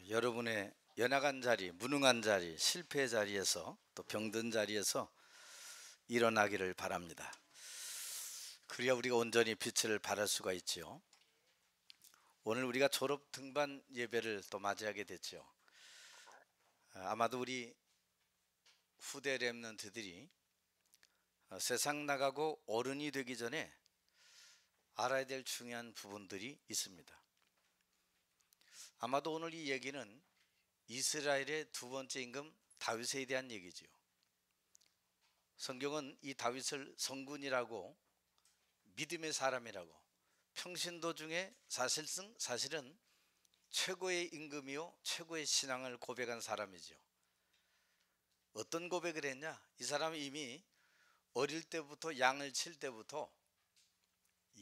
여러분의 연약한 자리, 무능한 자리, 실패의 자리에서 또 병든 자리에서 일어나기를 바랍니다. 그래야 우리가 온전히 빛을 발할 수가 있지요. 오늘 우리가 졸업 등반 예배를 또 맞이하게 됐죠. 아마도 우리 후대 렘넌트들이 세상 나가고 어른이 되기 전에 알아야 될 중요한 부분들이 있습니다. 아마도 오늘 이 얘기는 이스라엘의 두 번째 임금 다윗에 대한 얘기지요. 성경은 이 다윗을 성군이라고, 믿음의 사람이라고, 평신도 중에 사실은 최고의 임금이요 최고의 신앙을 고백한 사람이죠. 어떤 고백을 했냐? 이 사람은 이미 어릴 때부터 양을 칠 때부터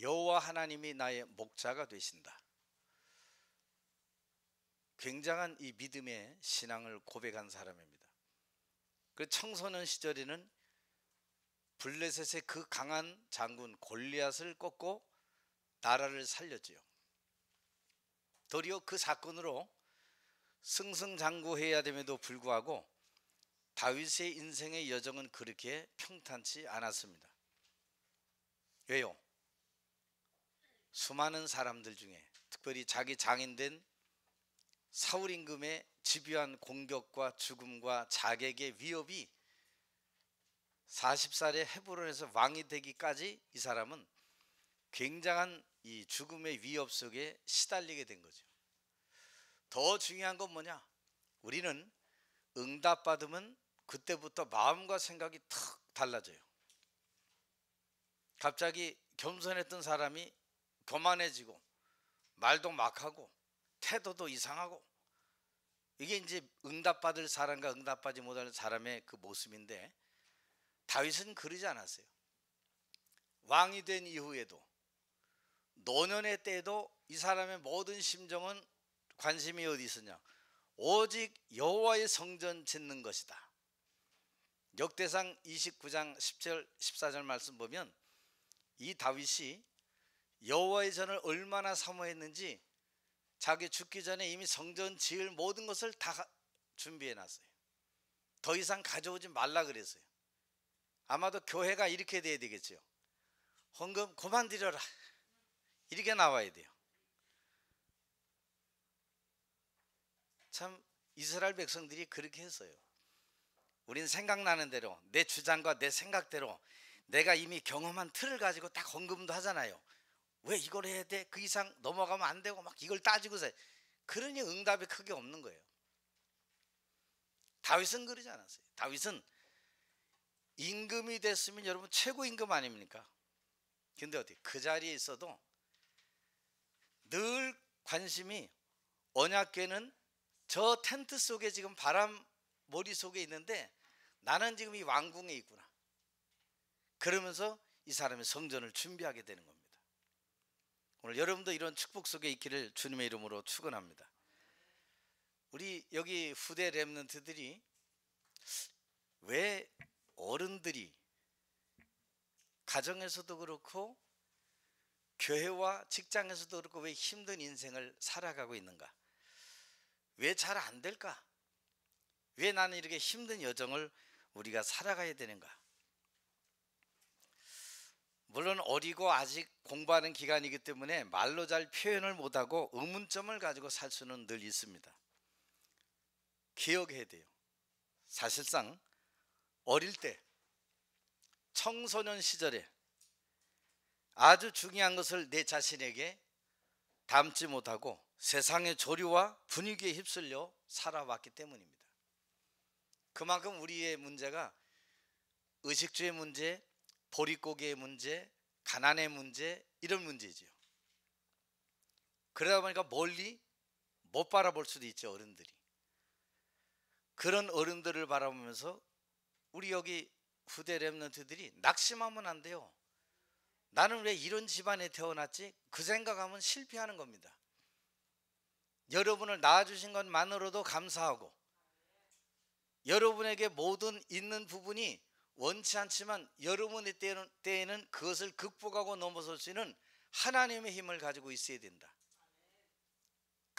여호와 하나님이 나의 목자가 되신다. 굉장한 이 믿음의 신앙을 고백한 사람입니다. 그 청소년 시절에는 블레셋의 그 강한 장군 골리앗을 꺾고 나라를 살렸지요. 도리어 그 사건으로 승승장구해야 됨에도 불구하고 다윗의 인생의 여정은 그렇게 평탄치 않았습니다. 왜요? 수많은 사람들 중에 특별히 자기 장인된 사울 임금의 집요한 공격과 죽음과 자객의 위협이 40살에 헤브론에서 왕이 되기까지 이 사람은 굉장한 이 죽음의 위협 속에 시달리게 된 거죠. 더 중요한 건 뭐냐? 우리는 응답받으면 그때부터 마음과 생각이 탁 달라져요. 갑자기 겸손했던 사람이 교만해지고 말도 막하고 태도도 이상하고, 이게 이제 응답받을 사람과 응답받지 못할 사람의 그 모습인데, 다윗은 그러지 않았어요. 왕이 된 이후에도 노년의 때에도 이 사람의 모든 심정은 관심이 어디 있었냐? 오직 여호와의 성전 짓는 것이다. 역대상 29장 10절 14절 말씀 보면 이 다윗이 여호와의 전을 얼마나 사모했는지 자기 죽기 전에 이미 성전 지을 모든 것을 다 준비해 놨어요. 더 이상 가져오지 말라 그랬어요. 아마도 교회가 이렇게 돼야 되겠죠. 헌금 그만 드려라, 이렇게 나와야 돼요. 참 이스라엘 백성들이 그렇게 했어요. 우린 생각나는 대로, 내 주장과 내 생각대로, 내가 이미 경험한 틀을 가지고 딱 헌금도 하잖아요. 왜 이걸 해야 돼? 그 이상 넘어가면 안 되고 막 이걸 따지고서, 그러니 응답이 크게 없는 거예요. 다윗은 그러지 않았어요. 다윗은 임금이 됐으면 여러분 최고 임금 아닙니까? 근데 어떻게 그 자리에 있어도 늘 관심이 언약궤는 저 텐트 속에 지금 바람 머리 속에 있는데 나는 지금 이 왕궁에 있구나, 그러면서 이 사람이 성전을 준비하게 되는 겁니다. 오늘 여러분도 이런 축복 속에 있기를 주님의 이름으로 축원합니다. 우리 여기 후대 렘넌트들이 왜 어른들이 가정에서도 그렇고 교회와 직장에서도 그렇고 왜 힘든 인생을 살아가고 있는가? 왜 잘 안 될까? 왜 나는 이렇게 힘든 여정을 우리가 살아가야 되는가? 물론 어리고 아직 공부하는 기간이기 때문에 말로 잘 표현을 못하고 의문점을 가지고 살 수는 늘 있습니다. 기억해야 돼요. 사실상 어릴 때 청소년 시절에 아주 중요한 것을 내 자신에게 담지 못하고 세상의 조류와 분위기에 휩쓸려 살아왔기 때문입니다. 그만큼 우리의 문제가 의식주의 문제, 보릿고개의 문제, 가난의 문제, 이런 문제지요. 그러다 보니까 멀리 못 바라볼 수도 있죠, 어른들이. 그런 어른들을 바라보면서 우리 여기 후대 렘넌트들이 낙심하면 안 돼요. 나는 왜 이런 집안에 태어났지? 그 생각하면 실패하는 겁니다. 여러분을 낳아주신 것만으로도 감사하고, 여러분에게 모든 있는 부분이 원치 않지만 여러분의 때에는 그것을 극복하고 넘어설 수 있는 하나님의 힘을 가지고 있어야 된다.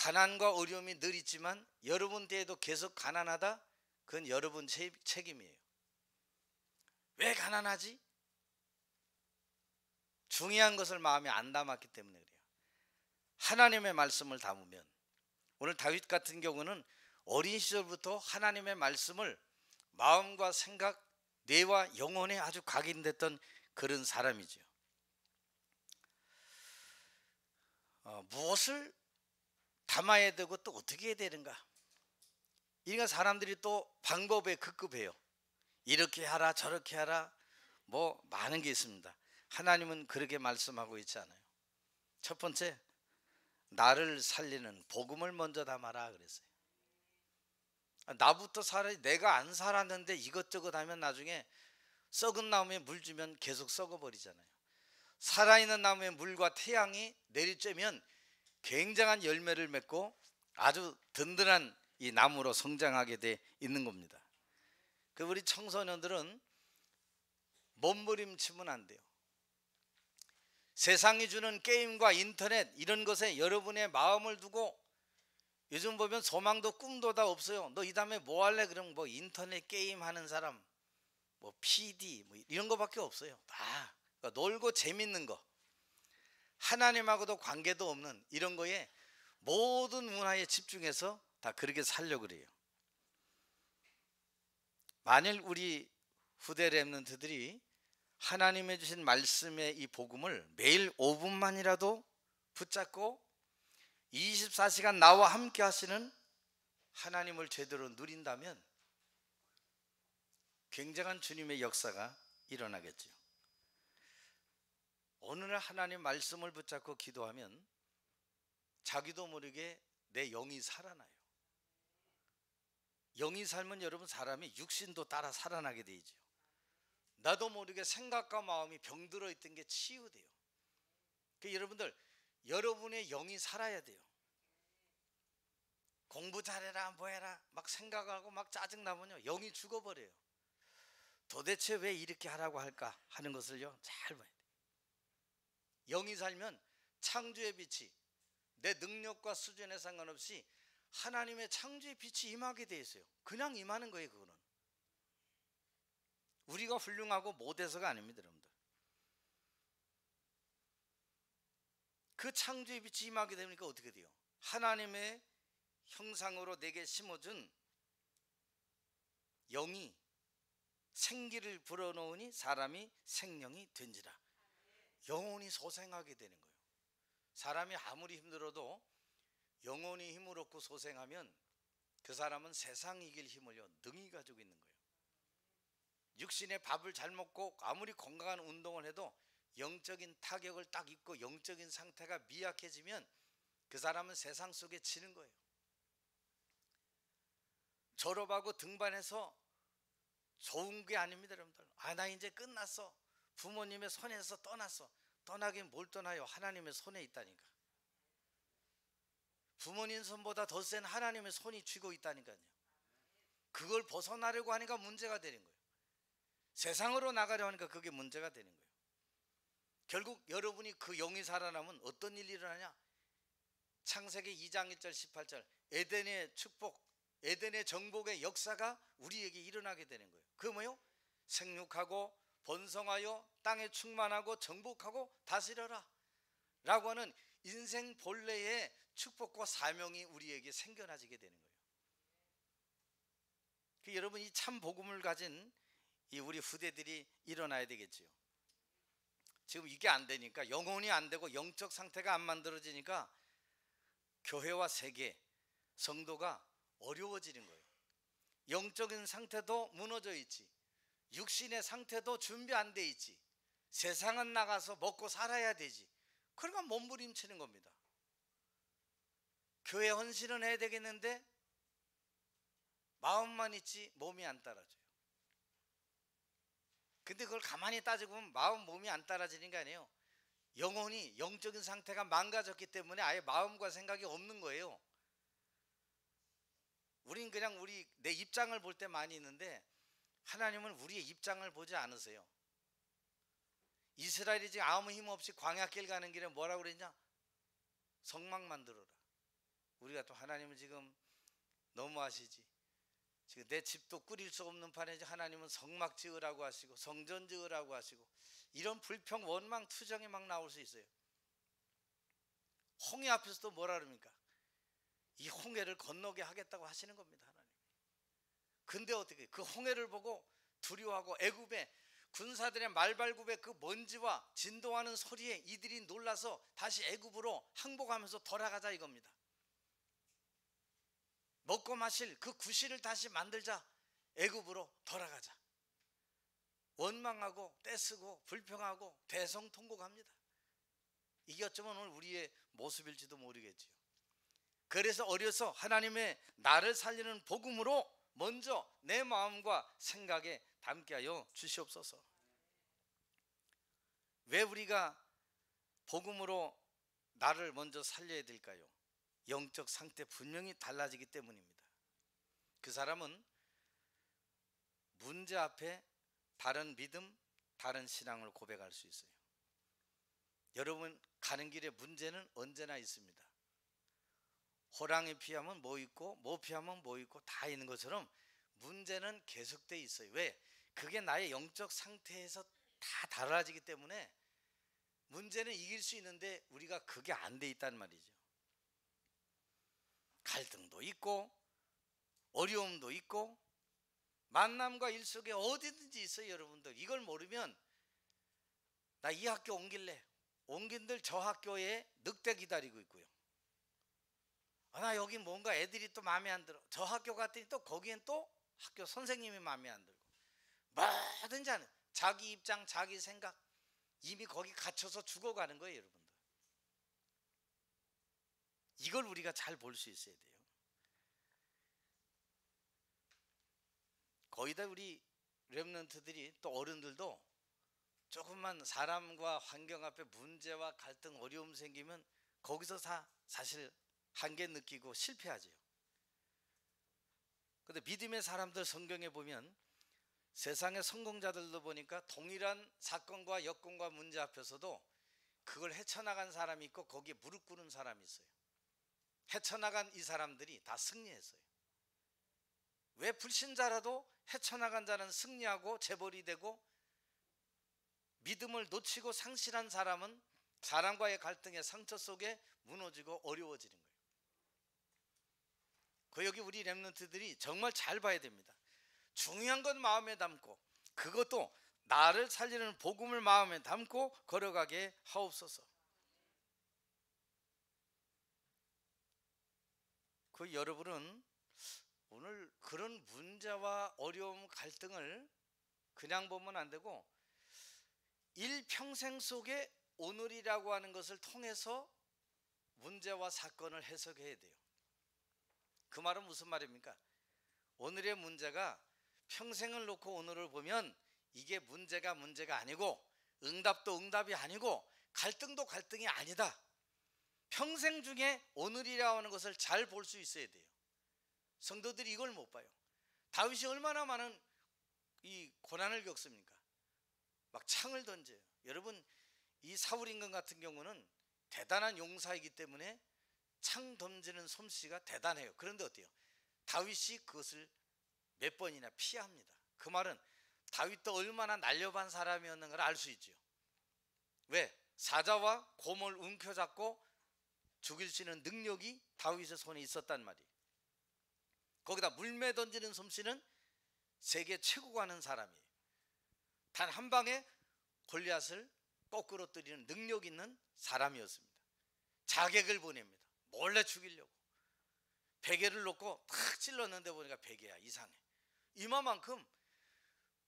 가난과 어려움이 늘 있지만 여러분 때에도 계속 가난하다? 그건 여러분 책임이에요. 왜 가난하지? 중요한 것을 마음에 안 담았기 때문에 그래요. 하나님의 말씀을 담으면, 오늘 다윗 같은 경우는 어린 시절부터 하나님의 말씀을 마음과 생각, 뇌와 영혼에 아주 각인됐던 그런 사람이죠. 무엇을 담아야 되고 또 어떻게 해야 되는가? 이러니까 사람들이 또 방법에 급급해요. 이렇게 하라 저렇게 하라 뭐 많은 게 있습니다. 하나님은 그렇게 말씀하고 있지 않아요. 첫 번째, 나를 살리는 복음을 먼저 담아라 그랬어요. 나부터 살아야지. 내가 안 살았는데 이것저것 하면 나중에 썩은 나무에 물 주면 계속 썩어버리잖아요. 살아있는 나무에 물과 태양이 내리쬐면 굉장한 열매를 맺고 아주 든든한 이 나무로 성장하게 돼 있는 겁니다. 그 우리 청소년들은 몸부림치면 안 돼요. 세상이 주는 게임과 인터넷 이런 것에 여러분의 마음을 두고, 요즘 보면 소망도 꿈도 다 없어요. 너 이 다음에 뭐 할래? 그럼 뭐 인터넷 게임 하는 사람, 뭐 PD 뭐 이런 거밖에 없어요. 다 그러니까 놀고 재밌는 거, 하나님하고도 관계도 없는 이런 거에 모든 문화에 집중해서 다 그렇게 살려고 그래요. 만일 우리 후대 렘넌트들이 하나님의 주신 말씀의 이 복음을 매일 5분만이라도 붙잡고 24시간 나와 함께 하시는 하나님을 제대로 누린다면 굉장한 주님의 역사가 일어나겠죠. 어느 날 하나님 말씀을 붙잡고 기도하면 자기도 모르게 내 영이 살아나요. 영이 살면 여러분 사람이 육신도 따라 살아나게 되죠. 나도 모르게 생각과 마음이 병들어 있던 게 치유돼요. 그러니까 여러분들, 여러분의 영이 살아야 돼요. 공부 잘해라 뭐해라 막 생각하고 막 짜증나면요 영이 죽어버려요. 도대체 왜 이렇게 하라고 할까 하는 것을요 잘 봐야 돼요. 영이 살면 창조의 빛이 내 능력과 수준에 상관없이 하나님의 창조의 빛이 임하게 돼 있어요. 그냥 임하는 거예요. 그거는 우리가 훌륭하고 못해서가 아닙니다. 여러분들, 그 창조의 빛이 임하게 되니까 어떻게 돼요? 하나님의 형상으로 내게 심어준 영이 생기를 불어넣으니 사람이 생명이 된지라. 영혼이 소생하게 되는 거예요. 사람이 아무리 힘들어도 영혼이 힘을 얻고 소생하면 그 사람은 세상 이길 힘을요 능히 가지고 있는 거예요. 육신의 밥을 잘 먹고 아무리 건강한 운동을 해도 영적인 타격을 딱 입고 영적인 상태가 미약해지면 그 사람은 세상 속에 지는 거예요. 졸업하고 등반해서 좋은 게 아닙니다. 여러분들, 나 이제 끝났어, 부모님의 손에서 떠났어. 떠나긴 뭘 떠나요? 하나님의 손에 있다니까. 부모님 손보다 더 센 하나님의 손이 쥐고 있다니까요. 그걸 벗어나려고 하니까 문제가 되는 거예요. 세상으로 나가려 하니까 그게 문제가 되는 거예요. 결국 여러분이 그 영이 살아나면 어떤 일이 일어나냐? 창세기 2장 1절 18절 에덴의 축복, 에덴의 정복의 역사가 우리에게 일어나게 되는 거예요. 그 뭐요? 생육하고 번성하여 땅에 충만하고 정복하고 다스려라 라고 하는 인생 본래의 축복과 사명이 우리에게 생겨나지게 되는 거예요. 여러분, 이 참 복음을 가진 이 우리 후대들이 일어나야 되겠지요. 지금 이게 안 되니까, 영혼이 안 되고 영적 상태가 안 만들어지니까 교회와 세계, 성도가 어려워지는 거예요. 영적인 상태도 무너져 있지, 육신의 상태도 준비 안 돼 있지, 세상은 나가서 먹고 살아야 되지. 그러니까 몸부림치는 겁니다. 교회 헌신은 해야 되겠는데 마음만 있지 몸이 안 따라줘요. 근데 그걸 가만히 따지고 보면 마음 몸이 안 따라지는 게 아니에요. 영혼이, 영적인 상태가 망가졌기 때문에 아예 마음과 생각이 없는 거예요. 우린 그냥 내 입장을 볼 때 많이 있는데 하나님은 우리의 입장을 보지 않으세요. 이스라엘이 지금 아무 힘 없이 광야길 가는 길에 뭐라고 그랬냐? 성막 만들어라. 우리가 또 하나님은 지금 너무하시지. 지금 내 집도 꾸릴 수 없는 판에 하나님은 성막 지으라고 하시고 성전 지으라고 하시고 이런 불평 원망 투정이 막 나올 수 있어요. 홍해 앞에서도 뭐라 그럽니까? 이 홍해를 건너게 하겠다고 하시는 겁니다, 하나님. 근데 어떻게 그 홍해를 보고 두려워하고 애굽의 군사들의 말발굽의 그 먼지와 진동하는 소리에 이들이 놀라서 다시 애굽으로 항복하면서 돌아가자 이겁니다. 먹고 마실 그 구실을 다시 만들자, 애굽으로 돌아가자. 원망하고 떼쓰고 불평하고 대성통곡합니다. 이게 어쩌면 오늘 우리의 모습일지도 모르겠지요. 그래서 어려서 하나님의 나를 살리는 복음으로 먼저 내 마음과 생각에 담게 하여 주시옵소서. 왜 우리가 복음으로 나를 먼저 살려야 될까요? 영적 상태 분명히 달라지기 때문입니다. 그 사람은 문제 앞에 다른 믿음, 다른 신앙을 고백할 수 있어요. 여러분 가는 길에 문제는 언제나 있습니다. 호랑이 피하면 뭐 있고 뭐 피하면 뭐 있고 다 있는 것처럼 문제는 계속돼 있어요. 왜? 그게 나의 영적 상태에서 다 달라지기 때문에 문제는 이길 수 있는데 우리가 그게 안 돼 있단 말이죠. 갈등도 있고 어려움도 있고 만남과 일 속에 어디든지 있어요. 여러분들 이걸 모르면 나 이 학교 옮길래, 옮긴들 저 학교에 늑대 기다리고 있고요. 나 여기 뭔가 애들이 또 마음에 안 들어. 저 학교 갔더니 또 거기엔 또 학교 선생님이 마음에 안 들고 뭐든지 하는 자기 입장 자기 생각 이미 거기 갇혀서 죽어가는 거예요. 여러분들 이걸 우리가 잘 볼 수 있어야 돼요. 거의 다 우리 렘넌트들이 또 어른들도 조금만 사람과 환경 앞에 문제와 갈등 어려움 생기면 거기서 다 사실 한계 느끼고 실패하죠. 근데 믿음의 사람들 성경에 보면 세상의 성공자들도 보니까 동일한 사건과 여건과 문제 앞에서도 그걸 헤쳐나간 사람이 있고 거기에 무릎 꿇은 사람이 있어요. 헤쳐나간 이 사람들이 다 승리했어요. 왜? 불신자라도 헤쳐나간 자는 승리하고 재벌이 되고 믿음을 놓치고 상실한 사람은 사람과의 갈등의 상처 속에 무너지고 어려워지는 거예요. 그 여기 우리 렘넌트들이 정말 잘 봐야 됩니다. 중요한 건 마음에 담고 그것도 나를 살리는 복음을 마음에 담고 걸어가게 하옵소서. 그 여러분은 오늘 그런 문제와 어려움 갈등을 그냥 보면 안 되고 일평생 속에 오늘이라고 하는 것을 통해서 문제와 사건을 해석해야 돼요. 그 말은 무슨 말입니까? 오늘의 문제가 평생을 놓고 오늘을 보면 이게 문제가 아니고 응답도 응답이 아니고 갈등도 갈등이 아니다. 평생 중에 오늘이라고 하는 것을 잘 볼 수 있어야 돼요. 성도들이 이걸 못 봐요. 다윗이 얼마나 많은 이 고난을 겪습니까? 막 창을 던져요. 여러분 이 사울 임금 같은 경우는 대단한 용사이기 때문에 창 던지는 솜씨가 대단해요. 그런데 어때요? 다윗이 그것을 몇 번이나 피합니다. 그 말은 다윗도 얼마나 날렵한 사람이었는 걸 알 수 있죠. 왜? 사자와 곰을 움켜잡고 죽일 수 있는 능력이 다윗의 손에 있었단 말이에요. 거기다 물매 던지는 솜씨는 세계 최고가 하는 사람이에요. 단 한 방에 골리앗을 거꾸러뜨리는 능력 있는 사람이었습니다. 자객을 보냅니다. 몰래 죽이려고. 베개를 놓고 탁 찔렀는데 보니까 베개야 이상해. 이만큼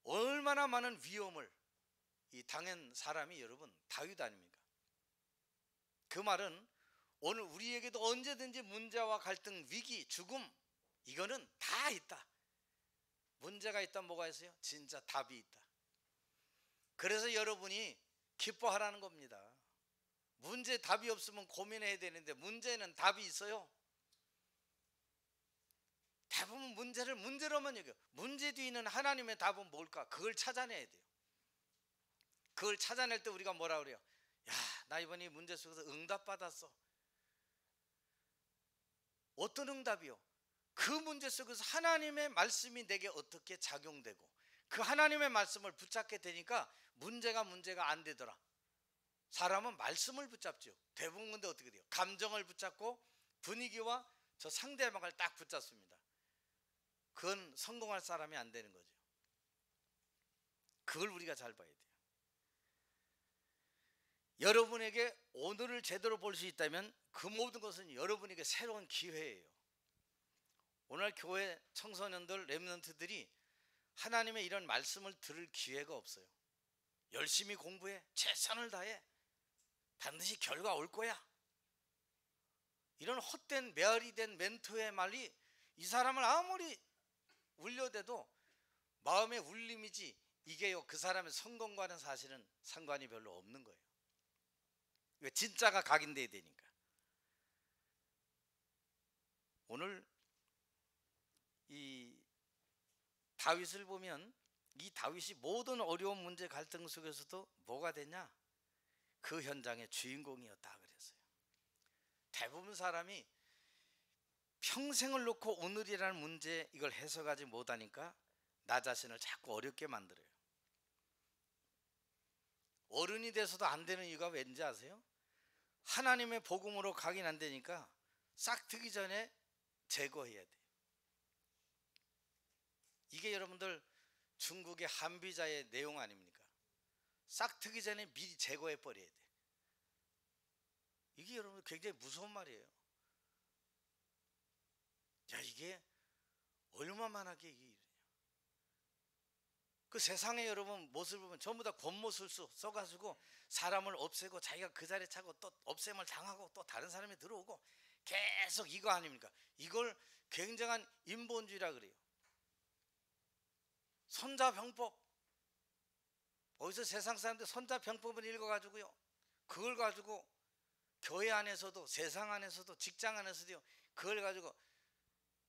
얼마나 많은 위험을 이 당한 사람이 여러분 다윗 아닙니까? 그 말은 오늘 우리에게도 언제든지 문제와 갈등, 위기, 죽음 이거는 다 있다. 문제가 있다면 뭐가 있어요? 진짜 답이 있다. 그래서 여러분이 기뻐하라는 겁니다. 문제 답이 없으면 고민해야 되는데 문제는 답이 있어요. 대부분 문제를 문제로만 여겨요. 문제 뒤에 있는 하나님의 답은 뭘까? 그걸 찾아내야 돼요. 그걸 찾아낼 때 우리가 뭐라 그래요? 야, 나 이번에 문제 속에서 응답받았어. 어떤 응답이요? 그 문제 속에서 하나님의 말씀이 내게 어떻게 작용되고 그 하나님의 말씀을 붙잡게 되니까 문제가 안 되더라. 사람은 말씀을 붙잡죠. 대부분 근데 어떻게 돼요? 감정을 붙잡고 분위기와 저 상대방을 딱 붙잡습니다. 그건 성공할 사람이 안 되는 거죠. 그걸 우리가 잘 봐야 돼요. 여러분에게 오늘을 제대로 볼 수 있다면 그 모든 것은 여러분에게 새로운 기회예요. 오늘 교회 청소년들, 렘넌트들이 하나님의 이런 말씀을 들을 기회가 없어요. 열심히 공부해, 최선을 다해, 반드시 결과 올 거야. 이런 헛된 메아리 된 멘토의 말이 이 사람을 아무리 울려대도 마음의 울림이지 이게요 그 사람의 성공과는 사실은 상관이 별로 없는 거예요. 왜? 진짜가 각인돼야 되니까. 오늘 이 다윗을 보면 이 다윗이 모든 어려운 문제 갈등 속에서도 뭐가 되냐? 그 현장의 주인공이었다 그랬어요. 대부분 사람이 평생을 놓고 오늘이라는 문제 이걸 해석하지 못하니까 나 자신을 자꾸 어렵게 만들어요. 어른이 돼서도 안 되는 이유가 왠지 아세요? 하나님의 복음으로 각인 안 되니까 싹 트기 전에 제거해야 돼요. 이게 여러분들 중국의 한비자의 내용 아닙니까? 싹 트기 전에 미리 제거해 버려야 돼. 이게 여러분 굉장히 무서운 말이에요. 야, 이게 얼마만하게 이게 이러냐. 그 세상에 여러분 모습을 보면 전부 다 권모술수 써가지고 사람을 없애고 자기가 그 자리에 차고 또 없앰을 당하고 또 다른 사람이 들어오고 계속 이거 아닙니까? 이걸 굉장한 인본주의라 그래요. 손자병법. 어디서 세상 사람들 손자병법을 읽어가지고요 그걸 가지고 교회 안에서도 세상 안에서도 직장 안에서도요 그걸 가지고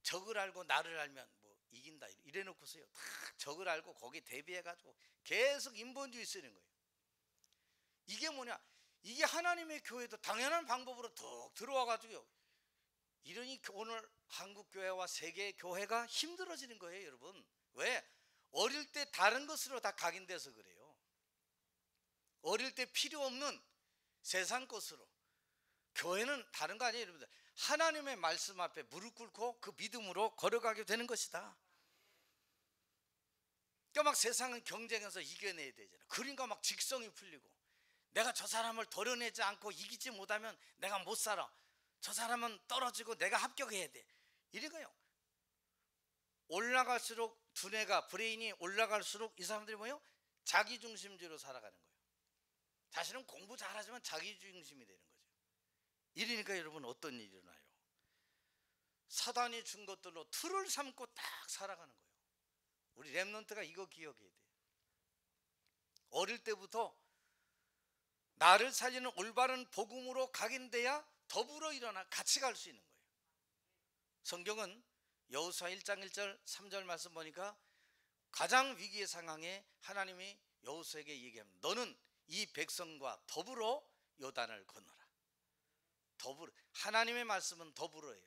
적을 알고 나를 알면 뭐 이긴다 이래 놓고서요 다 적을 알고 거기에 대비해 가지고 계속 인본주의 쓰는 거예요. 이게 뭐냐? 이게 하나님의 교회도 당연한 방법으로 툭 들어와 가지고요 이러니 오늘 한국 교회와 세계 교회가 힘들어지는 거예요. 여러분 왜? 어릴 때 다른 것으로 다 각인돼서 그래요. 어릴 때 필요 없는 세상 것으로. 교회는 다른 거 아니에요 여러분들. 하나님의 말씀 앞에 무릎 꿇고 그 믿음으로 걸어가게 되는 것이다. 그러니까 막 세상은 경쟁해서 이겨내야 되잖아. 그러니까 막 직성이 풀리고 내가 저 사람을 도려내지 않고 이기지 못하면 내가 못 살아. 저 사람은 떨어지고 내가 합격해야 돼. 이래가요. 올라갈수록 두뇌가 브레인이 올라갈수록 이 사람들이 뭐예요? 자기중심주의로 살아가는 거예요. 자신은 공부 잘하지만 자기중심이 되는 거죠. 이러니까 여러분 어떤 일이 일어나요? 사단이 준 것들로 틀을 삼고 딱 살아가는 거예요. 우리 렘넌트가 이거 기억해야 돼요. 어릴 때부터 나를 살리는 올바른 복음으로 각인돼야 더불어 일어나 같이 갈 수 있는 거예요. 성경은 여호수아 1장 1절 3절 말씀 보니까 가장 위기의 상황에 하나님이 여호수아에게 얘기합니다. 너는 이 백성과 더불어 요단을 건너라. 더불어. 하나님의 말씀은 더불어예요.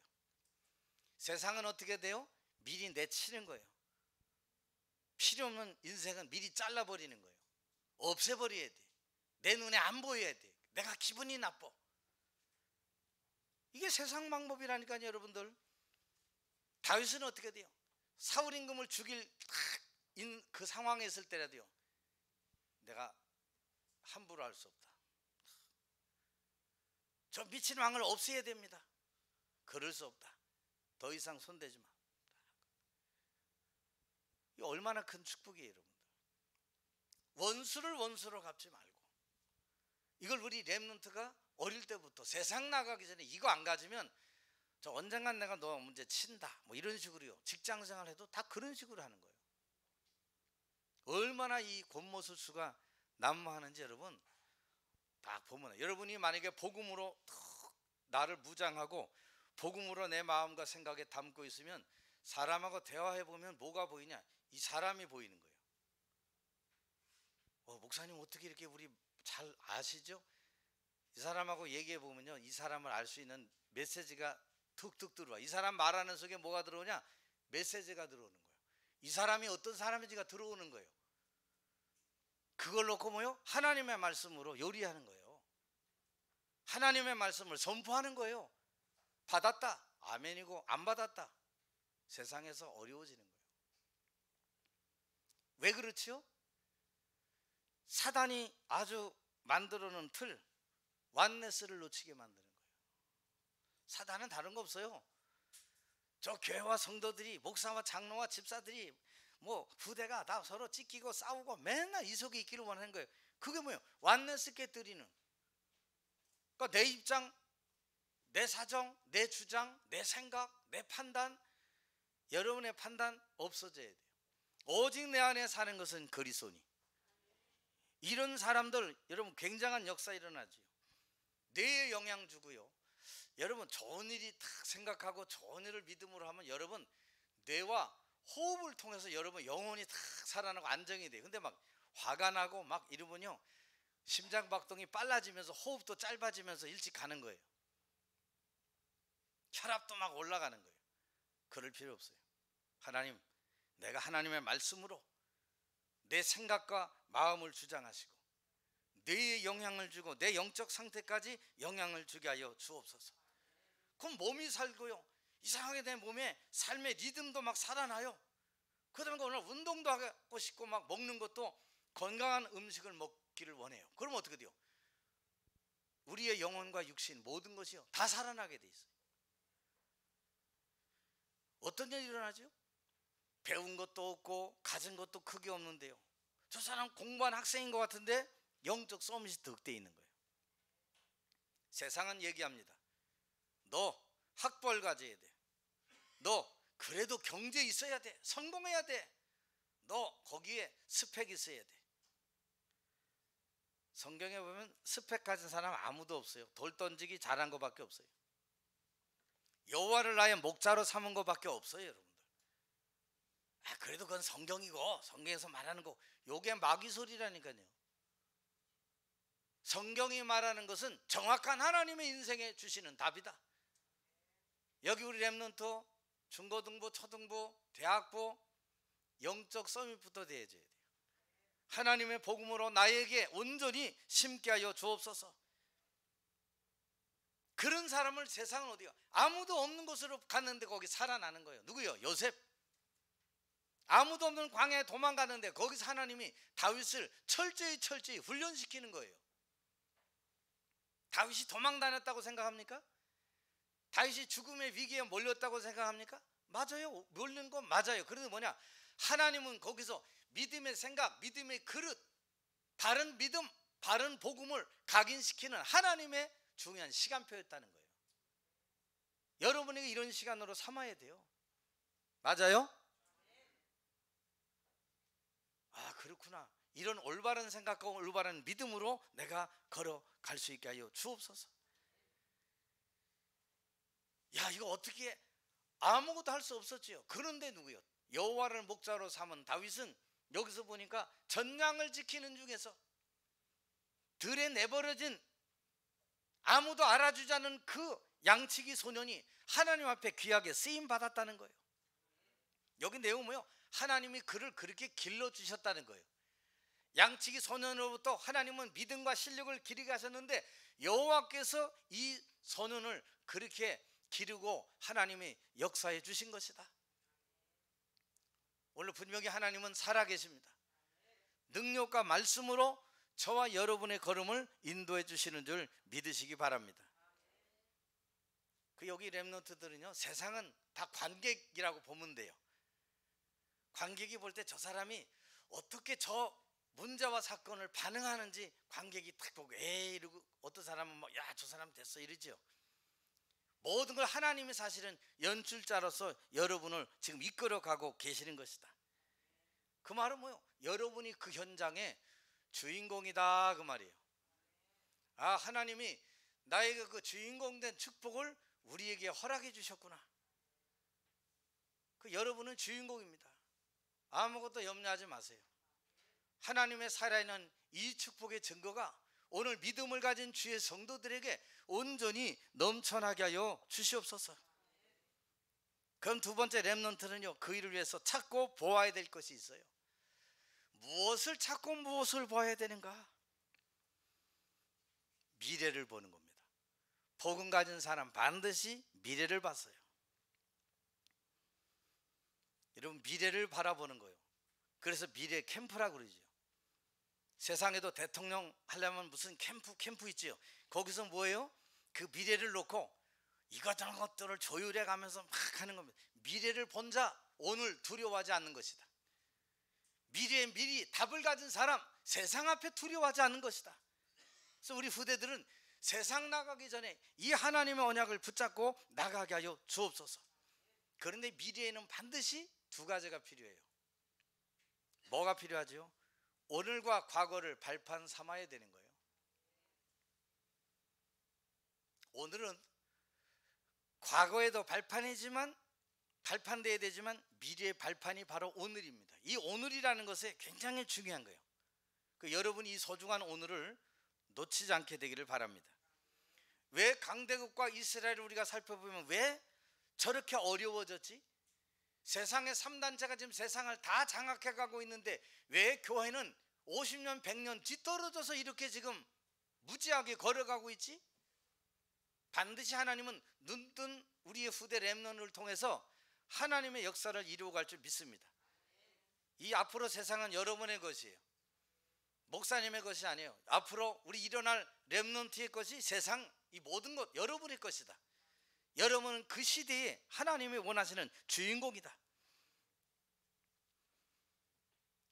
세상은 어떻게 돼요? 미리 내치는 거예요. 필요 없는 인생은 미리 잘라버리는 거예요. 없애버려야 돼. 내 눈에 안 보여야 돼. 내가 기분이 나빠. 이게 세상 방법이라니까요 여러분들. 다윗은 어떻게 돼요? 사울 임금을 죽일 그 상황에 있을 때라도요 내가 함부로 할 수 없다. 저 미친 왕을 없애야 됩니다. 그럴 수 없다. 더 이상 손대지 마. 이 얼마나 큰 축복이에요 여러분들. 원수를 원수로 갚지 말고 이걸 우리 렘넌트가 어릴 때부터 세상 나가기 전에 이거 안 가지면 저 언젠간 내가 너 문제 친다 뭐 이런 식으로요. 직장생활 해도 다 그런 식으로 하는 거예요. 얼마나 이 권모술수가 난무하는지 여러분 딱 보면 여러분이 만약에 복음으로 나를 무장하고 복음으로 내 마음과 생각에 담고 있으면 사람하고 대화해 보면 뭐가 보이냐? 이 사람이 보이는 거예요. 목사님 어떻게 이렇게 우리 잘 아시죠? 이 사람하고 얘기해 보면요 이 사람을 알 수 있는 메시지가 툭툭 들어와. 이 사람 말하는 속에 뭐가 들어오냐? 메시지가 들어오는 거예요. 이 사람이 어떤 사람인지가 들어오는 거예요. 그걸 놓고 뭐요? 하나님의 말씀으로 요리하는 거예요. 하나님의 말씀을 선포하는 거예요. 받았다, 아멘이고, 안 받았다, 세상에서 어려워지는 거예요. 왜 그렇지요? 사단이 아주 만들어 놓은 틀, 완네스를 놓치게 만드는 거예요. 사단은 다른 거 없어요. 저 교회와 성도들이, 목사와 장로와 집사들이, 뭐 후대가 다 서로 찢기고 싸우고 맨날 이 속에 있기를 원하는 거예요. 그게 뭐예요? 완네스 깨뜨리는. 그러니까 내 입장, 내 사정, 내 주장, 내 생각, 내 판단, 여러분의 판단 없어져야 돼요. 오직 내 안에 사는 것은 그리스도니. 이런 사람들, 여러분 굉장한 역사 일어나죠. 뇌에 영향 주고요. 여러분 좋은 일이 딱 생각하고 좋은 일을 믿음으로 하면 여러분 뇌와 호흡을 통해서 여러분 영혼이 딱 살아나고 안정이 돼요. 근데 막 화가 나고 막 이러면요, 심장박동이 빨라지면서 호흡도 짧아지면서 일찍 가는 거예요. 혈압도 막 올라가는 거예요. 그럴 필요 없어요. 하나님, 내가 하나님의 말씀으로 내 생각과 마음을 주장하시고 뇌에 영향을 주고 내 영적 상태까지 영향을 주게 하여 주옵소서. 그럼 몸이 살고요, 이상하게 내 몸에 삶의 리듬도 막 살아나요. 그러다 오늘 운동도 하고 싶고 막 먹는 것도 건강한 음식을 먹기를 원해요. 그럼 어떻게 돼요? 우리의 영혼과 육신 모든 것이요 다 살아나게 돼 있어요. 어떤 일이 일어나죠? 배운 것도 없고 가진 것도 크게 없는데요, 저 사람 공부한 학생인 것 같은데 영적 서밋이 득돼 있는 거예요. 세상은 얘기합니다. 너 학벌 가져야 돼. 너 그래도 경제 있어야 돼. 성공해야 돼. 너 거기에 스펙 있어야 돼. 성경에 보면 스펙 가진 사람 아무도 없어요. 돌 던지기 잘한 것밖에 없어요. 여호와를 나의 목자로 삼은 것밖에 없어요, 여러분들. 그래도 그건 성경이고, 성경에서 말하는 거, 요게 마귀 소리라니까요. 성경이 말하는 것은 정확한 하나님의 인생에 주시는 답이다. 여기 우리 렘넌트 중고등부, 초등부, 대학부 영적 서밋부터 되어져야 돼요. 하나님의 복음으로 나에게 온전히 심게 하여 주옵소서. 그런 사람을 세상은 어디가, 아무도 없는 곳으로 갔는데 거기 살아나는 거예요. 누구요? 요셉. 아무도 없는 광야에 도망가는데 거기서 하나님이 다윗을 철저히 훈련시키는 거예요. 다윗이 도망 다녔다고 생각합니까? 다윗이 죽음의 위기에 몰렸다고 생각합니까? 맞아요. 몰린 건 맞아요. 그런데 뭐냐, 하나님은 거기서 믿음의 생각, 믿음의 그릇, 바른 믿음, 바른 복음을 각인시키는 하나님의 중요한 시간표였다는 거예요. 여러분에게 이런 시간으로 삼아야 돼요. 맞아요? 아, 그렇구나. 이런 올바른 생각과 올바른 믿음으로 내가 걸어갈 수 있게 하여 주옵소서. 야, 이거 어떻게, 아무것도 할 수 없었지요. 그런데 누구요? 여호와를 목자로 삼은 다윗은 여기서 보니까 전양을 지키는 중에서 들에 내버려진 아무도 알아주지 않은 그 양치기 소년이 하나님 앞에 귀하게 쓰임 받았다는 거예요. 여기 내용은 뭐예요? 하나님이 그를 그렇게 길러주셨다는 거예요. 양치기 소년으로부터 하나님은 믿음과 실력을 기르게 하셨는데 여호와께서 이 소년을 그렇게 기르고 하나님이 역사해 주신 것이다. 오늘 분명히 하나님은 살아계십니다. 능력과 말씀으로 저와 여러분의 걸음을 인도해 주시는 줄 믿으시기 바랍니다. 그 여기 렘넌트들은요, 세상은 다 관객이라고 보면 돼요. 관객이 볼 때 저 사람이 어떻게 저 문제와 사건을 반응하는지 관객이 딱 보고 에이 이러고, 어떤 사람은 뭐 야 저 사람 됐어 이러죠. 모든 걸 하나님이 사실은 연출자로서 여러분을 지금 이끌어가고 계시는 것이다. 그 말은 뭐예요? 여러분이 그 현장의 주인공이다, 그 말이에요. 아, 하나님이 나에게 그 주인공 된 축복을 우리에게 허락해 주셨구나. 그 여러분은 주인공입니다. 아무것도 염려하지 마세요. 하나님의 살아있는 이 축복의 증거가 오늘 믿음을 가진 주의 성도들에게 온전히 넘쳐나게 하여 주시옵소서. 그럼 두 번째 렘넌트는요, 그 일을 위해서 찾고 보아야 될 것이 있어요. 무엇을 찾고 무엇을 보아야 되는가? 미래를 보는 겁니다. 복음 가진 사람 반드시 미래를 봤어요. 여러분, 미래를 바라보는 거예요. 그래서 미래 캠프라고 그러죠. 세상에도 대통령 하려면 무슨 캠프 있지요. 거기서 뭐예요? 그 미래를 놓고 이것저것 것들을 조율해 가면서 막 하는 겁니다. 미래를 본 자 오늘 두려워하지 않는 것이다. 미래의 미리 답을 가진 사람 세상 앞에 두려워하지 않는 것이다. 그래서 우리 후대들은 세상 나가기 전에 이 하나님의 언약을 붙잡고 나가게 하여 주옵소서. 그런데 미래에는 반드시 두 가지가 필요해요. 뭐가 필요하죠? 오늘과 과거를 발판 삼아야 되는 거예요. 오늘은 과거에도 발판이지만 발판돼야 되지만 미래의 발판이 바로 오늘입니다. 이 오늘이라는 것에 굉장히 중요한 거예요. 여러분이 이 소중한 오늘을 놓치지 않게 되기를 바랍니다. 왜 강대국과 이스라엘을 우리가 살펴보면 왜 저렇게 어려워졌지? 세상의 3단체가 지금 세상을 다 장악해 가고 있는데 왜 교회는 50년 100년 뒤떨어져서 이렇게 지금 무지하게 걸어가고 있지? 반드시 하나님은 눈뜬 우리의 후대 렘넌트를 통해서 하나님의 역사를 이루어갈 줄 믿습니다. 이 앞으로 세상은 여러분의 것이에요. 목사님의 것이 아니에요. 앞으로 우리 일어날 렘넌트의 것이 세상 이 모든 것 여러분의 것이다. 여러분은 그 시대에 하나님이 원하시는 주인공이다.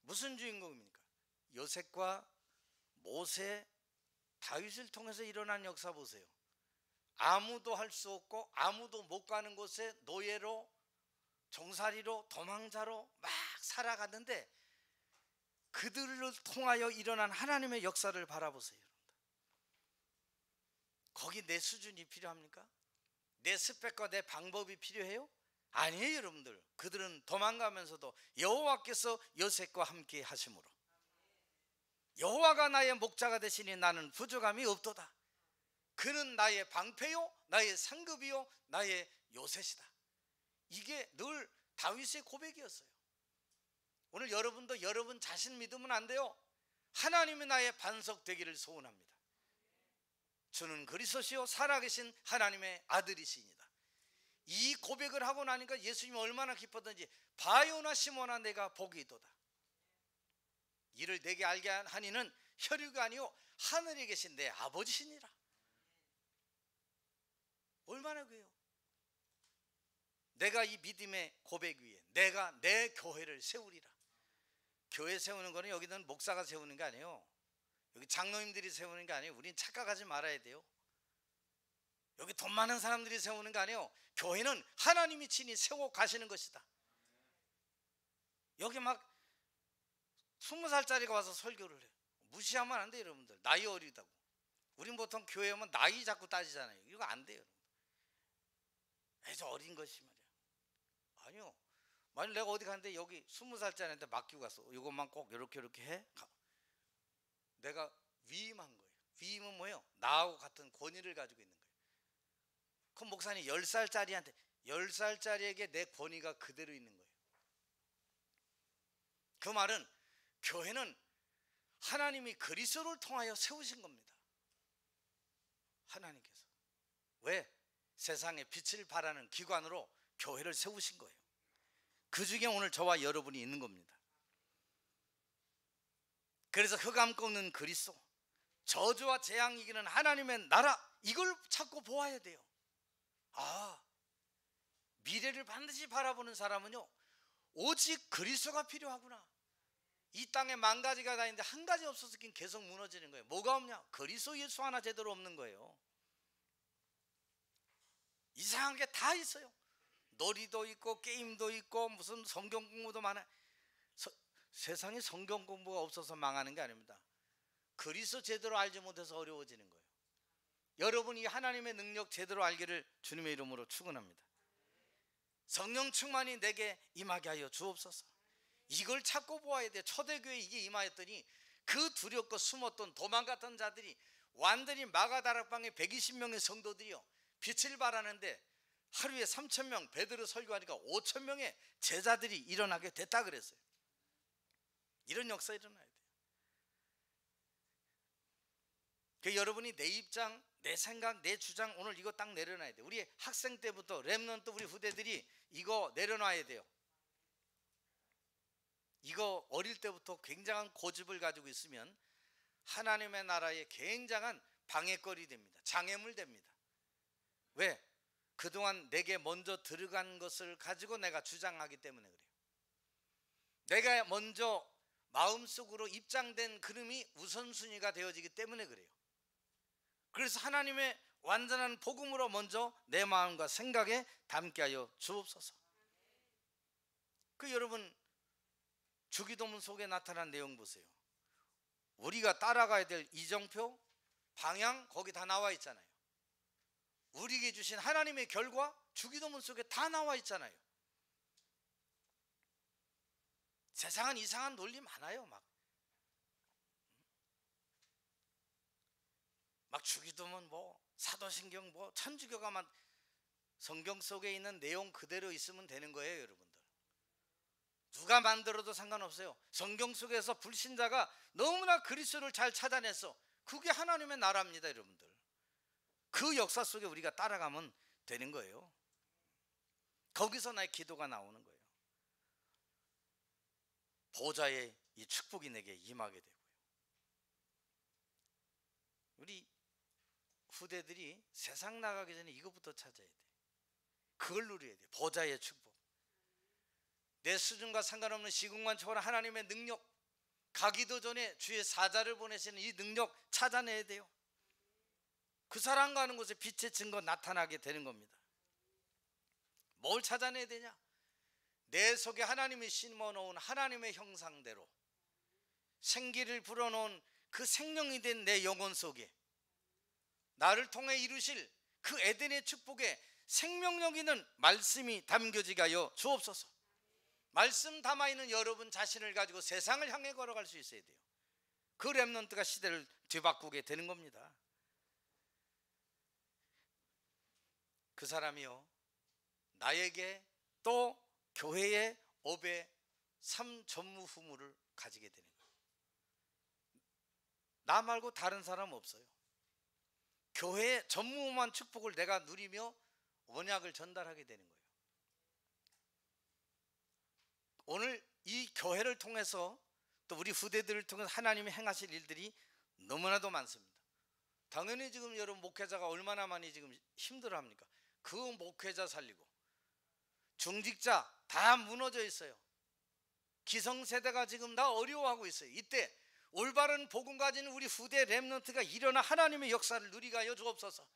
무슨 주인공입니까? 요셉과 모세, 다윗을 통해서 일어난 역사 보세요. 아무도 할 수 없고 아무도 못 가는 곳에 노예로 종살이로 도망자로 막 살아갔는데 그들을 통하여 일어난 하나님의 역사를 바라보세요. 거기 내 수준이 필요합니까? 내 스펙과 내 방법이 필요해요? 아니에요. 여러분들, 그들은 도망가면서도 여호와께서 요셉과 함께 하심으로 여호와가 나의 목자가 되시니 나는 부족함이 없도다. 그는 나의 방패요 나의 상급이요 나의 요새시다. 이게 늘 다윗의 고백이었어요. 오늘 여러분도 여러분 자신 믿으면 안 돼요. 하나님이 나의 반석 되기를 소원합니다. 주는 그리스도시요 살아계신 하나님의 아들이시니이다. 이 고백을 하고 나니까 예수님이 얼마나 기뻤던지 바요나 시몬아 내가 복이 있도다. 이를 내게 알게 하니는 혈육이 아니요 하늘에 계신 내 아버지시니라. 얼마나 그래요. 내가 이 믿음의 고백 위에 내가 내 교회를 세우리라. 교회 세우는 거는 여기는 목사가 세우는 게 아니에요. 여기 장로님들이 세우는 게 아니에요. 우린 착각하지 말아야 돼요. 여기 돈 많은 사람들이 세우는 게 아니에요. 교회는 하나님이 친히 세워 가시는 것이다. 여기 막 20살짜리가 와서 설교를 해요. 무시하면 안 돼요. 여러분들 나이 어리다고. 우린 보통 교회 오면 나이 자꾸 따지잖아요. 이거 안 돼요. 아주 어린 것이 말이야. 아니요. 만약 내가 어디 갔는데 여기 20살짜리한테 맡기고 갔어. 이것만 꼭 이렇게 해. 내가 위임한 거예요. 위임은 뭐예요? 나하고 같은 권위를 가지고 있는 거예요. 그럼 목사님 10살짜리한테 10살짜리에게 내 권위가 그대로 있는 거예요. 그 말은 교회는 하나님이 그리스도를 통하여 세우신 겁니다. 하나님께서. 왜? 세상에 빛을 발하는 기관으로 교회를 세우신 거예요. 그 중에 오늘 저와 여러분이 있는 겁니다. 그래서 흑암 없는 그리스도, 저주와 재앙 이기는 하나님의 나라, 이걸 찾고 보아야 돼요. 아, 미래를 반드시 바라보는 사람은요 오직 그리스도가 필요하구나. 이 땅에 만 가지가 다 있는데 한 가지 없어서 계속 무너지는 거예요. 뭐가 없냐? 그리스도 예수 하나 제대로 없는 거예요. 이상한 게 다 있어요. 놀이도 있고 게임도 있고 무슨 성경 공부도 많아요. 세상에 성경 공부가 없어서 망하는 게 아닙니다. 그리스도 제대로 알지 못해서 어려워지는 거예요. 여러분이 하나님의 능력 제대로 알기를 주님의 이름으로 축원합니다. 성령 충만이 내게 임하게 하여 주옵소서. 이걸 찾고 보아야 돼. 초대교회에 이게 임하였더니 그 두렵고 숨었던 도망갔던 자들이 완전히 마가다락방에 120명의 성도들이요 빛을 발하는데 하루에 3,000명 베드로 설교하니까 5,000명의 제자들이 일어나게 됐다 그랬어요. 이런 역사 일어나야 돼요. 여러분이 내 입장, 내 생각, 내 주장 오늘 이거 딱 내려놔야 돼요. 우리 학생 때부터 렘넌트 우리 후대들이 이거 내려놔야 돼요. 이거 어릴 때부터 굉장한 고집을 가지고 있으면 하나님의 나라에 굉장한 방해거리 됩니다. 장애물 됩니다. 왜? 그동안 내게 먼저 들어간 것을 가지고 내가 주장하기 때문에 그래요. 내가 먼저 마음속으로 입장된 그름이 우선순위가 되어지기 때문에 그래요. 그래서 하나님의 완전한 복음으로 먼저 내 마음과 생각에 담게 하여 주옵소서. 여러분 주기도문 속에 나타난 내용 보세요. 우리가 따라가야 될 이정표, 방향 거기 다 나와 있잖아요. 우리에게 주신 하나님의 결과 주기도문 속에 다 나와 있잖아요. 세상은 이상한 논리 많아요. 막 주기도문 사도신경 천주교가 성경 속에 있는 내용 그대로 있으면 되는 거예요. 여러분들 누가 만들어도 상관없어요. 성경 속에서 불신자가 너무나 그리스도를 잘 찾아냈어. 그게 하나님의 나라입니다. 여러분들 그 역사 속에 우리가 따라가면 되는 거예요. 거기서 나의 기도가 나오는 거예요. 보좌의 이 축복이 내게 임하게 되고요. 우리 후대들이 세상 나가기 전에 이것부터 찾아야 돼. 그걸 누려야 돼. 보좌의 축복. 내 수준과 상관없는 시공간 초월한 하나님의 능력, 가기도 전에 주의 사자를 보내시는 이 능력 찾아내야 돼요. 그 사람 가는 곳에 빛의 증거 나타나게 되는 겁니다. 뭘 찾아내야 되냐? 내 속에 하나님이 심어놓은 하나님의 형상대로 생기를 불어넣은 그 생명이 된 내 영혼 속에 나를 통해 이루실 그 에덴의 축복에 생명력 있는 말씀이 담겨지게 하여 주옵소서. 말씀 담아있는 여러분 자신을 가지고 세상을 향해 걸어갈 수 있어야 돼요. 그 렘넌트가 시대를 뒤바꾸게 되는 겁니다. 그 사람이요 나에게 또 교회의 업의 삶 전무후무를 가지게 되는 거예요. 나 말고 다른 사람 없어요. 교회의 전무후무한 축복을 내가 누리며 언약을 전달하게 되는 거예요. 오늘 이 교회를 통해서 또 우리 후대들을 통해서 하나님이 행하실 일들이 너무나도 많습니다. 당연히 지금 여러분 목회자가 얼마나 많이 지금 힘들어합니까? 그 목회자 살리고 중직자 다 무너져 있어요. 기성세대가 지금 다 어려워하고 있어요. 이때 올바른 복음 가진 우리 후대 렘넌트가 일어나 하나님의 역사를 누리게 하여 주옵소서.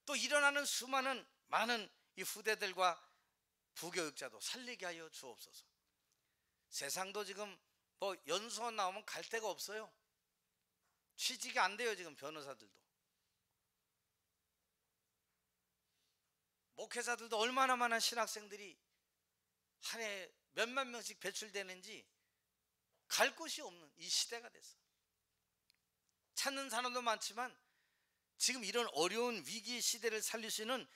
또 일어나는 수많은 많은 이 후대들과 부교육자도 살리게 하여 주옵소서. 세상도 지금 연수원 나오면 갈 데가 없어요. 취직이 안 돼요. 지금 변호사들도 목회자들도 얼마나 많은 신학생들이 한 해 몇만 명씩 배출되는지 갈 곳이 없는 이 시대가 됐어. 찾는 사람도 많지만 지금 이런 어려운 위기 시대를 살릴 수 있는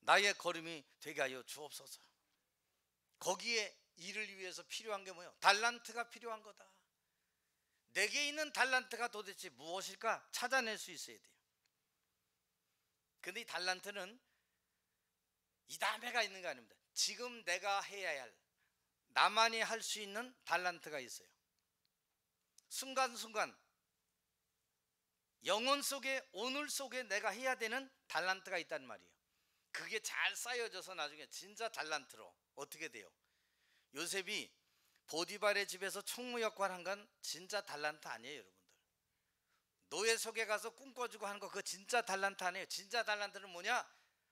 나의 걸음이 되게 하여 주옵소서. 거기에 일을 위해서 필요한 게 뭐예요? 달란트가 필요한 거다. 내게 있는 달란트가 도대체 무엇일까 찾아낼 수 있어야 돼요. 근데 이 달란트는 이 다음에가 있는 거 아닙니다. 지금 내가 해야 할 나만이 할 수 있는 달란트가 있어요. 순간순간 영혼 속에 오늘 속에 내가 해야 되는 달란트가 있단 말이에요. 그게 잘 쌓여져서 나중에 진짜 달란트로 어떻게 돼요? 요셉이 보디발의 집에서 총무 역할 한 건 진짜 달란트 아니에요. 여러분들 노예 속에 가서 꿈꿔주고 하는 거 그거 진짜 달란트 아니에요. 진짜 달란트는 뭐냐?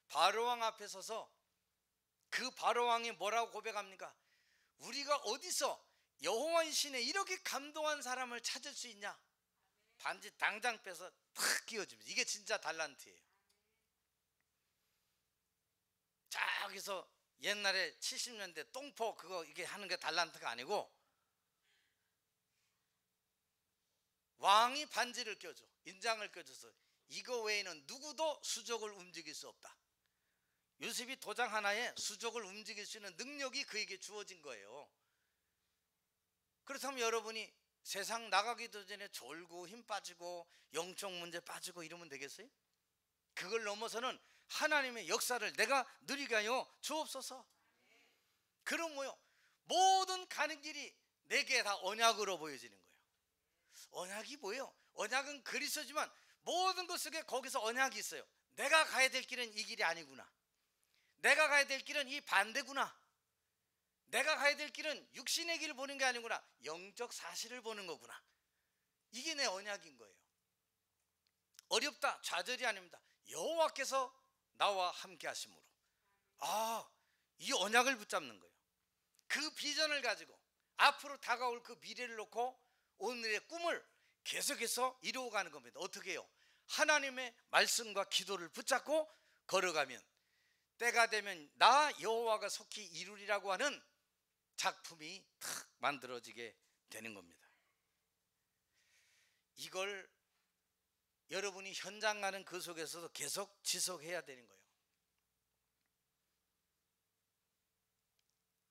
바로왕 앞에 서서 그 바로왕이 뭐라고 고백합니까? 우리가 어디서 여호와의 신에 이렇게 감동한 사람을 찾을 수 있냐? 반지 당장 빼서 탁 끼워줍니다. 이게 진짜 달란트예요. 저기서 옛날에 70년대 똥포 그거 이게 하는 게 달란트가 아니고 왕이 반지를 껴줘 인장을 껴줘서 이거 외에는 누구도 수족을 움직일 수 없다. 요셉이 도장 하나에 수족을 움직일 수 있는 능력이 그에게 주어진 거예요. 그렇다면 여러분이 세상 나가기도 전에 졸고 힘 빠지고 영적 문제 빠지고 이러면 되겠어요? 그걸 넘어서는 하나님의 역사를 내가 누리게 하여 주옵소서. 그럼 뭐요? 모든 가는 길이 내게 다 언약으로 보여지는 거예요. 언약이 뭐예요? 언약은 그리스도지만 모든 것 속에 거기서 언약이 있어요. 내가 가야 될 길은 이 길이 아니구나. 내가 가야 될 길은 이 반대구나. 내가 가야 될 길은 육신의 길을 보는 게 아니구나. 영적 사실을 보는 거구나. 이게 내 언약인 거예요. 어렵다, 좌절이 아닙니다. 여호와께서 나와 함께 하심으로 이 언약을 붙잡는 거예요. 그 비전을 가지고 앞으로 다가올 그 미래를 놓고 오늘의 꿈을 계속해서 이루어가는 겁니다. 어떻게 해요? 하나님의 말씀과 기도를 붙잡고 걸어가면 때가 되면 나 여호와가 속히 이루리라고 하는 작품이 탁 만들어지게 되는 겁니다. 이걸 여러분이 현장 가는 그 속에서도 계속 지속해야 되는 거예요.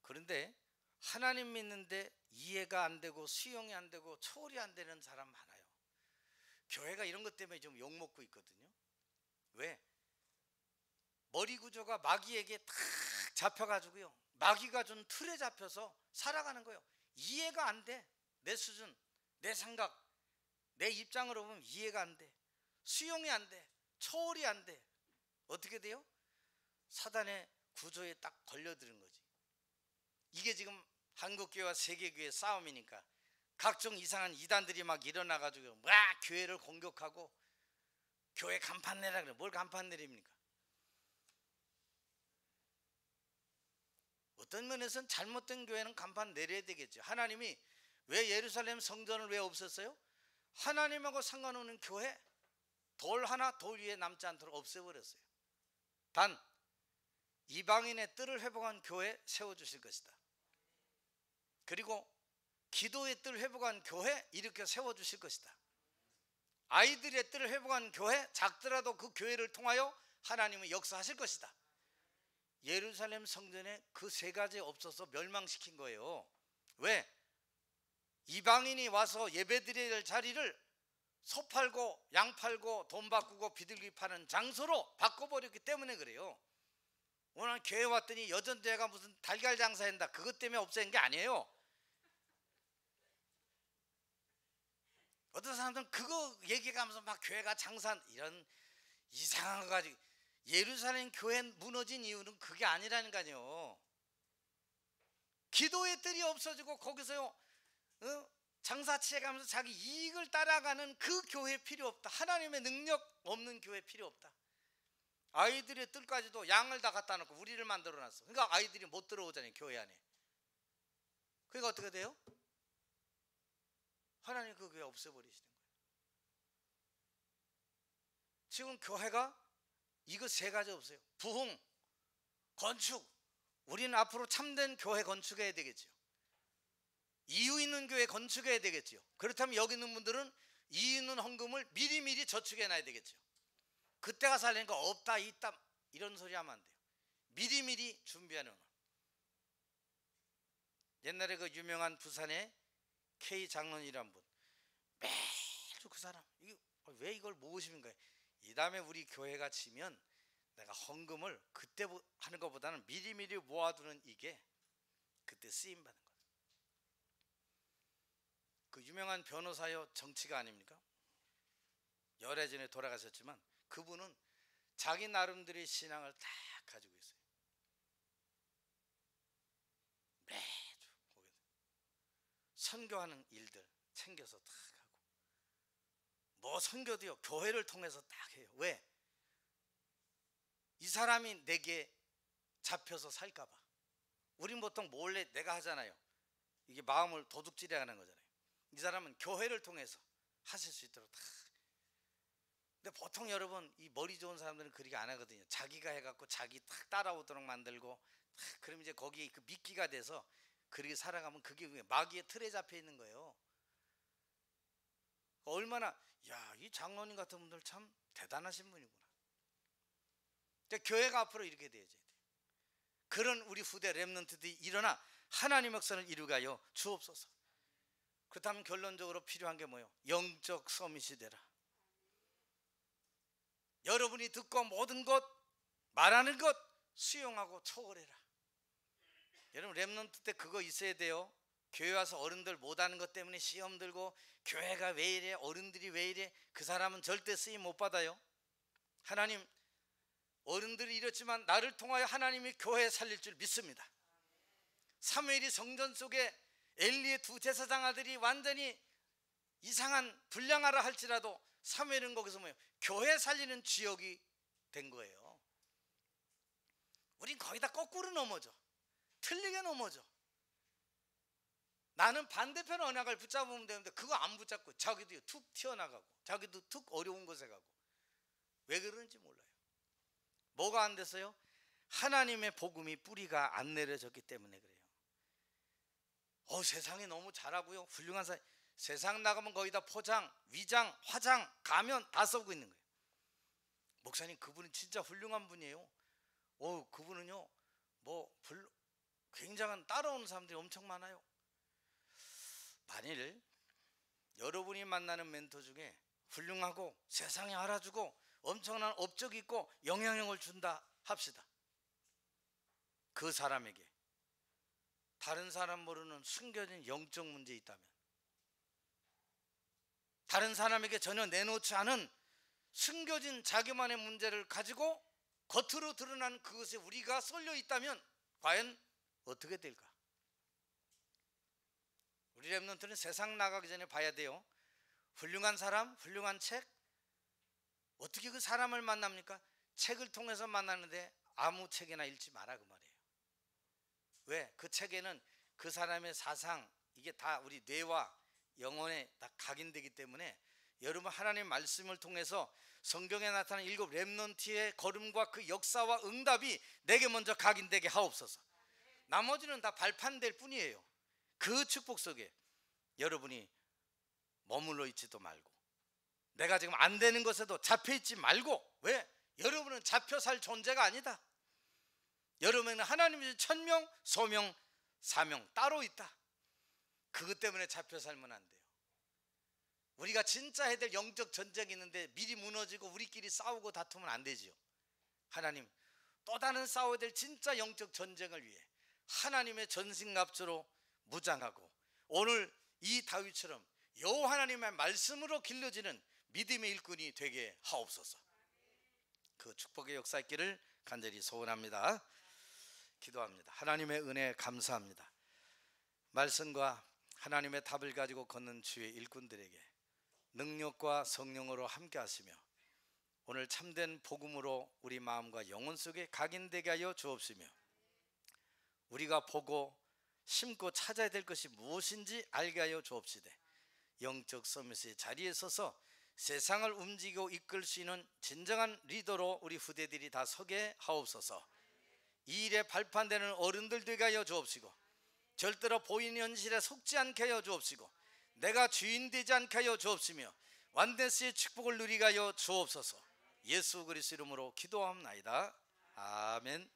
그런데 하나님 믿는데 이해가 안 되고 수용이 안 되고 초월이 안 되는 사람 많아요. 교회가 이런 것 때문에 좀 욕먹고 있거든요. 왜? 머리 구조가 마귀에게 탁 잡혀가지고요, 마귀가 준 틀에 잡혀서 살아가는 거예요. 이해가 안 돼. 내 수준, 내 생각, 내 입장으로 보면 이해가 안 돼. 수용이 안 돼. 초월이 안 돼. 어떻게 돼요? 사단의 구조에 딱 걸려드는 거지. 이게 지금 한국교회와 세계교회 싸움이니까 각종 이상한 이단들이 막 일어나가지고 막 교회를 공격하고 교회 간판 내라 그래. 뭘 간판 내립니까? 어떤 면에서는 잘못된 교회는 간판 내려야 되겠죠. 하나님이 왜 예루살렘 성전을 왜 없앴어요? 하나님하고 상관없는 교회 돌 하나 돌 위에 남지 않도록 없애버렸어요. 단 이방인의 뜰을 회복한 교회 세워주실 것이다. 그리고 기도의 뜰을 회복한 교회 일으켜 세워주실 것이다. 아이들의 뜰을 회복한 교회, 작더라도 그 교회를 통하여 하나님은 역사하실 것이다. 예루살렘 성전에 그 세 가지 없어서 멸망시킨 거예요. 왜? 이방인이 와서 예배드려야 될 자리를 소 팔고 양 팔고 돈 바꾸고 비둘기 파는 장소로 바꿔버렸기 때문에 그래요. 오늘 교회 왔더니 여전대가 무슨 달걀 장사한다, 그것 때문에 없앤 게 아니에요. 어떤 사람들은 그거 얘기하면서 막 교회가 장사 이런 이상한 거 가지고, 예루살렘 교회 무너진 이유는 그게 아니라는 거 아니에요. 기도의 뜰이 없어지고 거기서요 장사치에 가면서 자기 이익을 따라가는 그 교회 필요 없다. 하나님의 능력 없는 교회 필요 없다. 아이들의 뜰까지도 양을 다 갖다 놓고 우리를 만들어 놨어. 그러니까 아이들이 못 들어오잖아요, 교회 안에. 그러니까 어떻게 돼요? 하나님 그 교회 없애버리시는 거예요. 지금 교회가 이거 세 가지 없어요. 부흥, 건축. 우리는 앞으로 참된 교회 건축해야 되겠죠. 이유 있는 교회 건축해야 되겠죠. 그렇다면 여기 있는 분들은 이유 있는 헌금을 미리미리 저축해 놔야 되겠죠. 그때가 살려니까 없다 있다 이런 소리 하면 안 돼요. 미리미리 준비하는 거. 옛날에 그 유명한 부산의 K 장로이란 분, 매주 그 사람 왜 이걸 모으시는 거예요? 이 다음에 우리 교회가 치면 내가 헌금을 그때 하는 것보다는 미리미리 모아두는 이게 그때 쓰임받는 거예요. 그 유명한 변호사요, 정치가 아닙니까? 열애 전에 돌아가셨지만 그분은 자기 나름대로의 신앙을 딱 가지고 있어요. 매주 거기서 선교하는 일들 챙겨서 딱 하고, 뭐 선교도요 교회를 통해서 딱 해요. 왜? 이 사람이 내게 잡혀서 살까 봐. 우린 보통 몰래 내가 하잖아요. 이게 마음을 도둑질해 가는 거잖아요. 이 사람은 교회를 통해서 하실 수 있도록 다. 근데 보통 여러분 이 머리 좋은 사람들은 그렇게 안 하거든요. 자기가 해갖고 자기 탁 따라오도록 만들고, 그럼 이제 거기에 그 미끼가 돼서 그렇게 살아가면 그게 마귀의 틀에 잡혀 있는 거예요. 얼마나 이 장로님 같은 분들 참 대단하신 분이구나. 교회가 앞으로 이렇게 되어져야 돼요. 그런 우리 후대 렘넌트들이 일어나 하나님의 역사를 이루가요 주옵소서. 그렇다면 결론적으로 필요한 게 뭐예요? 영적 서밋이 되라. 여러분이 듣고 모든 것 말하는 것 수용하고 초월해라. 여러분 렘넌트 때 그거 있어야 돼요. 교회 와서 어른들 못하는 것 때문에 시험 들고 교회가 왜 이래, 어른들이 왜 이래, 그 사람은 절대 쓰임 못 받아요. 하나님, 어른들이 이렇지만 나를 통하여 하나님이 교회 살릴 줄 믿습니다. 사무엘이 성전 속에 엘리의 두 제사장 아들이 완전히 이상한 불량하라 할지라도 사무엘은 거기서 뭐예요? 교회 살리는 주역이 된 거예요. 우린 거의 다 거꾸로 넘어져. 틀리게 넘어져. 나는 반대편 언약을 붙잡으면 되는데 그거 안 붙잡고 자기도 툭 튀어나가고 자기도 툭 어려운 곳에 가고. 왜 그러는지 몰라요. 뭐가 안 됐어요? 하나님의 복음이 뿌리가 안 내려졌기 때문에 그래요. 세상에 너무 잘하고요, 훌륭한 사람. 세상 나가면 거의 다 포장, 위장, 화장, 가면 다 써고 있는 거예요. 목사님, 그분은 진짜 훌륭한 분이에요. 그분은요 굉장한 따라오는 사람들이 엄청 많아요. 만일 여러분이 만나는 멘토 중에 훌륭하고 세상에 알아주고 엄청난 업적이 있고 영향력을 준다 합시다. 그 사람에게 다른 사람 모르는 숨겨진 영적 문제 있다면, 다른 사람에게 전혀 내놓지 않은 숨겨진 자기만의 문제를 가지고 겉으로 드러난 그것에 우리가 쏠려 있다면 과연 어떻게 될까? 우리 렘넌트는 세상 나가기 전에 봐야 돼요. 훌륭한 사람, 훌륭한 책. 어떻게 그 사람을 만납니까? 책을 통해서 만나는데 아무 책이나 읽지 마라 그 말이에요. 왜? 그 책에는 그 사람의 사상, 이게 다 우리 뇌와 영혼에 다 각인되기 때문에 여러분 하나님의 말씀을 통해서 성경에 나타난 7 렘넌트의 걸음과 그 역사와 응답이 내게 먼저 각인되게 하옵소서. 나머지는 다 발판될 뿐이에요. 그 축복 속에 여러분이 머물러 있지도 말고 내가 지금 안 되는 것에도 잡혀 있지 말고. 왜? 여러분은 잡혀 살 존재가 아니다. 여러분은 하나님의 천명, 소명, 사명 따로 있다. 그것 때문에 잡혀 살면 안 돼요. 우리가 진짜 해야 될 영적 전쟁이 있는데 미리 무너지고 우리끼리 싸우고 다투면 안 되지요. 하나님, 또 다른 싸워야 될 진짜 영적 전쟁을 위해 하나님의 전신갑주로 무장하고 오늘 이 다윗처럼 여호와 하나님의 말씀으로 길러지는 믿음의 일꾼이 되게 하옵소서. 그 축복의 역사 있기를 간절히 소원합니다. 기도합니다. 하나님의 은혜 감사합니다. 말씀과 하나님의 답을 가지고 걷는 주의 일꾼들에게 능력과 성령으로 함께 하시며 오늘 참된 복음으로 우리 마음과 영혼 속에 각인되게 하여 주옵시며 우리가 보고 심고 찾아야 될 것이 무엇인지 알게 하여 주옵시되 영적 서밋의 자리에 서서 세상을 움직이고 이끌 수 있는 진정한 리더로 우리 후대들이 다 서게 하옵소서. 이 일에 발판되는 어른들 되게 하여 주옵시고 절대로 보이는 현실에 속지 않게 하여 주옵시고 내가 주인 되지 않게 하여 주옵시며 완데스의 축복을 누리게 하여 주옵소서. 예수 그리스도 이름으로 기도합나이다. 아멘.